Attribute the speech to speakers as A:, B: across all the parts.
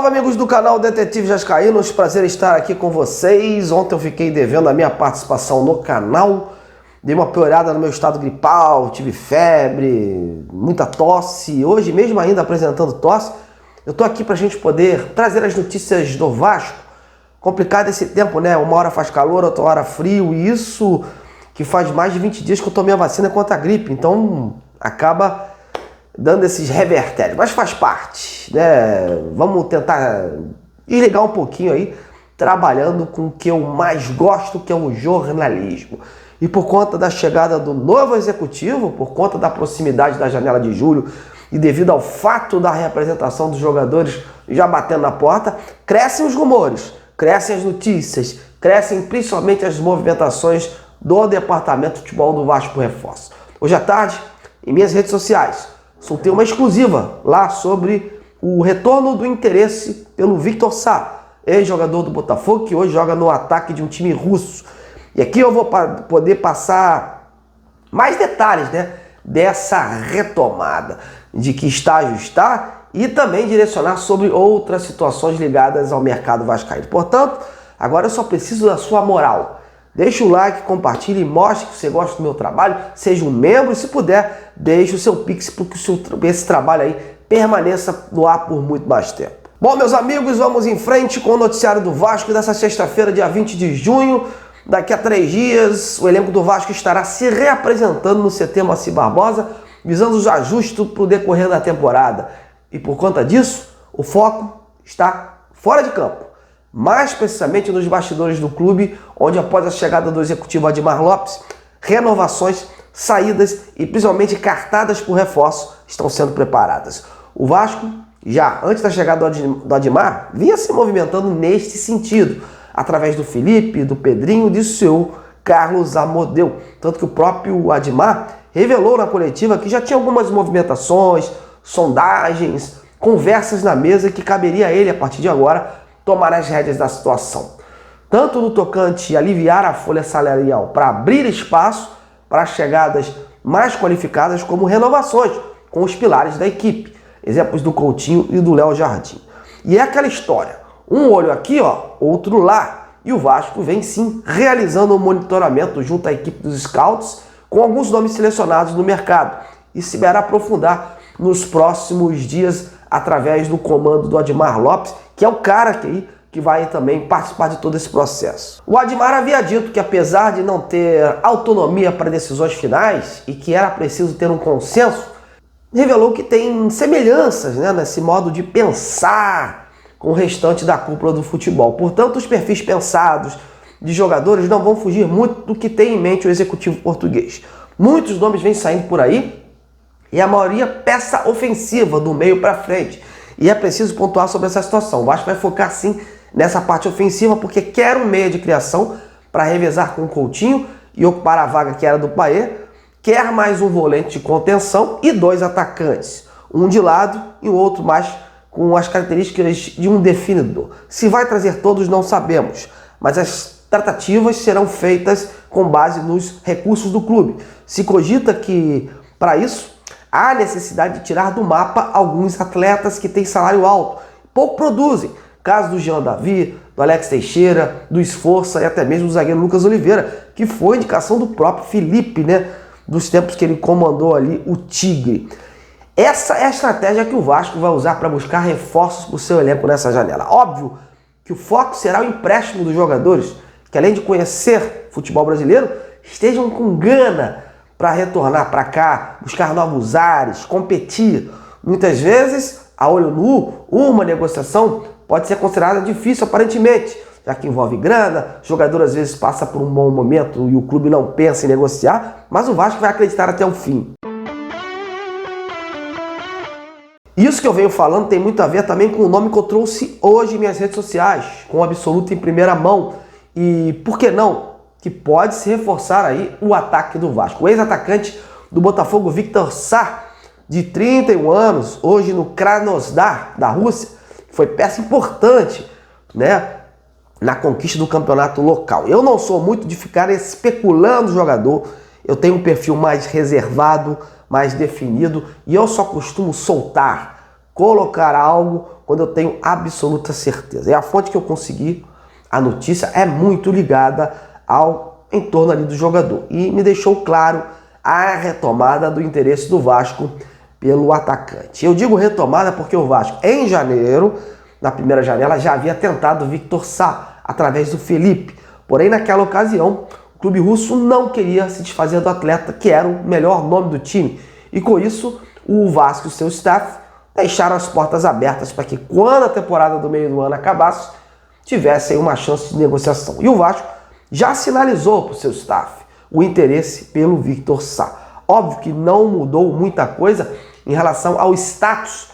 A: Salve, amigos do canal Detetive Vascaínos, prazer estar aqui com vocês. Ontem eu fiquei devendo a minha participação no canal, dei uma piorada no meu estado gripal, tive febre, muita tosse. Hoje, mesmo ainda apresentando tosse, eu tô aqui pra gente poder trazer as notícias do Vasco. Complicado esse tempo, né? Uma hora faz calor, outra hora frio, e isso que faz mais de 20 dias que eu tomei a vacina contra a gripe, então acaba dando esses revertérios, mas faz parte, né? Vamos tentar irrigar um pouquinho aí, trabalhando com o que eu mais gosto, que é o jornalismo. E por conta da chegada do novo executivo, por conta da proximidade da janela de julho e devido ao fato da reapresentação dos jogadores já batendo na porta, crescem os rumores, crescem as notícias, crescem principalmente as movimentações do Departamento de Futebol do Vasco Reforço. Hoje à tarde, em minhas redes sociais, soltei uma exclusiva lá sobre o retorno do interesse pelo Viktor Sá, ex-jogador do Botafogo, que hoje joga no ataque de um time russo. E aqui eu vou poder passar mais detalhes, né, dessa retomada, de que estágio está, e também direcionar sobre outras situações ligadas ao mercado vascaíno. Portanto, agora eu só preciso da sua moral. Deixa o like, compartilhe e mostre que você gosta do meu trabalho, seja um membro e, se puder, deixe o seu Pix para que esse trabalho aí permaneça no ar por muito mais tempo. Bom, meus amigos, vamos em frente com o noticiário do Vasco dessa sexta-feira, dia 20 de junho. Daqui a 3 dias, o elenco do Vasco estará se reapresentando no CT Moacir Barbosa, visando os ajustes para o decorrer da temporada. E por conta disso, o foco está fora de campo. Mais precisamente nos bastidores do clube, onde após a chegada do executivo Admar Lopes, renovações, saídas e principalmente cartadas por reforço estão sendo preparadas. O Vasco, já antes da chegada do Admar, vinha se movimentando neste sentido, através do Felipe, do Pedrinho e do seu Carlos Amodeu. Tanto que o próprio Admar revelou na coletiva que já tinha algumas movimentações, sondagens, conversas na mesa que caberia a ele, a partir de agora, tomar as rédeas da situação. Tanto no tocante a aliviar a folha salarial para abrir espaço para chegadas mais qualificadas, como renovações com os pilares da equipe. Exemplos do Coutinho e do Léo Jardim. E é aquela história. Um olho aqui, ó, outro lá. E o Vasco vem sim realizando um monitoramento junto à equipe dos scouts com alguns nomes selecionados no mercado. E se vai aprofundar nos próximos dias através do comando do Admar Lopes, que é o cara que vai também participar de todo esse processo. O Admar havia dito que, apesar de não ter autonomia para decisões finais e que era preciso ter um consenso, revelou que tem semelhanças, né, nesse modo de pensar com o restante da cúpula do futebol. Portanto, os perfis pensados de jogadores não vão fugir muito do que tem em mente o executivo português. Muitos nomes vêm saindo por aí, e a maioria peça ofensiva do meio para frente. E é preciso pontuar sobre essa situação. O Vasco vai focar sim nessa parte ofensiva, porque quer um meia de criação para revezar com o Coutinho e ocupar a vaga que era do Paê, quer mais um volante de contenção e 2 atacantes, um de lado e o outro mais com as características de um definidor. Se vai trazer todos, não sabemos, mas as tratativas serão feitas com base nos recursos do clube. Se cogita que, para isso, há necessidade de tirar do mapa alguns atletas que têm salário alto, pouco produzem. Caso do Jean Davi, do Alex Teixeira, do Esforça e até mesmo do zagueiro Lucas Oliveira, que foi indicação do próprio Felipe, né, dos tempos que ele comandou ali o Tigre. Essa é a estratégia que o Vasco vai usar para buscar reforços para o seu elenco nessa janela. Óbvio que o foco será o empréstimo dos jogadores, que além de conhecer futebol brasileiro, estejam com gana para retornar para cá, buscar novos ares, competir. Muitas vezes, a olho nu, uma negociação pode ser considerada difícil aparentemente, já que envolve grana, o jogador às vezes passa por um bom momento e o clube não pensa em negociar, mas o Vasco vai acreditar até o fim. Isso que eu venho falando tem muito a ver também com o nome que eu trouxe hoje em minhas redes sociais, com o absoluto em primeira mão. E por que não? Que pode se reforçar aí o ataque do Vasco. O ex-atacante do Botafogo, Viktor Sá, de 31 anos, hoje no Krasnodar da Rússia, foi peça importante, né, na conquista do campeonato local. Eu não sou muito de ficar especulando o jogador, eu tenho um perfil mais reservado, mais definido, e eu só costumo soltar colocar algo quando eu tenho absoluta certeza. E a fonte que eu consegui, a notícia, é muito ligada ao entorno ali do jogador. E me deixou claro a retomada do interesse do Vasco pelo atacante. Eu digo retomada porque o Vasco, em janeiro, na primeira janela, já havia tentado Victor Sá, através do Felipe. Porém, naquela ocasião, o clube russo não queria se desfazer do atleta, que era o melhor nome do time. E com isso, o Vasco e o seu staff deixaram as portas abertas para que, quando a temporada do meio do ano acabasse, tivessem uma chance de negociação. E o Vasco já sinalizou para o seu staff o interesse pelo Victor Sá. Óbvio que não mudou muita coisa em relação ao status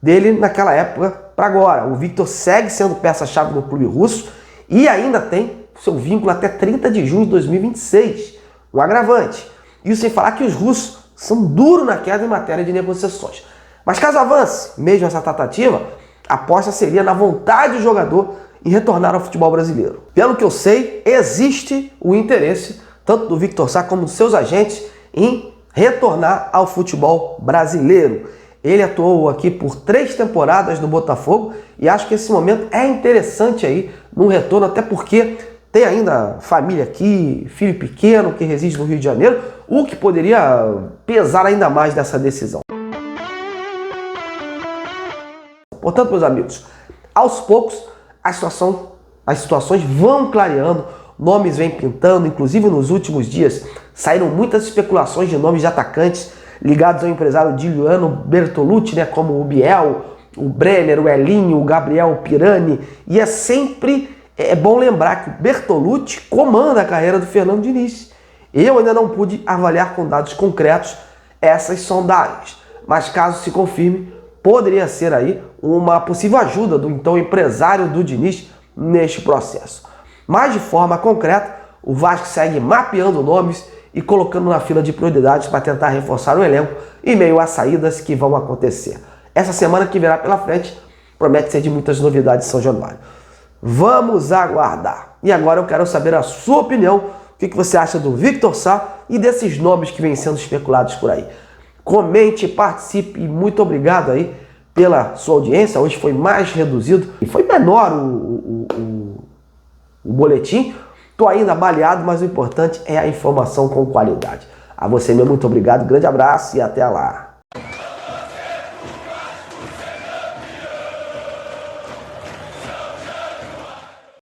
A: dele naquela época para agora. O Victor segue sendo peça-chave no clube russo e ainda tem seu vínculo até 30 de junho de 2026, um agravante. Isso sem falar que os russos são duros na queda em matéria de negociações. Mas caso avance, mesmo essa tratativa, a aposta seria na vontade do jogador em retornar ao futebol brasileiro. Pelo que eu sei, existe o interesse, tanto do Victor Sá como dos seus agentes, em retornar ao futebol brasileiro. Ele atuou aqui por 3 temporadas no Botafogo e acho que esse momento é interessante aí no retorno, até porque tem ainda família aqui, filho pequeno que reside no Rio de Janeiro, o que poderia pesar ainda mais dessa decisão. Portanto, meus amigos, aos poucos as situações vão clareando, nomes vêm pintando, inclusive nos últimos dias saíram muitas especulações de nomes de atacantes ligados ao empresário Giuliano Bertolucci, né, como o Biel, o Brenner, o Elinho, o Gabriel Pirani, e é sempre bom lembrar que o Bertolucci comanda a carreira do Fernando Diniz. Eu ainda não pude avaliar com dados concretos essas sondagens, mas caso se confirme, poderia ser aí uma possível ajuda do então empresário do Diniz neste processo. Mas de forma concreta, o Vasco segue mapeando nomes e colocando na fila de prioridades para tentar reforçar o elenco em meio às saídas que vão acontecer. Essa semana que virá pela frente promete ser de muitas novidades em São Januário. Vamos aguardar. E agora eu quero saber a sua opinião, o que você acha do Victor Sá e desses nomes que vêm sendo especulados por aí. Comente, participe e muito obrigado aí pela sua audiência. Hoje foi mais reduzido e foi menor o boletim. Estou ainda baleado, mas o importante é a informação com qualidade. A você, meu muito obrigado, grande abraço e até lá.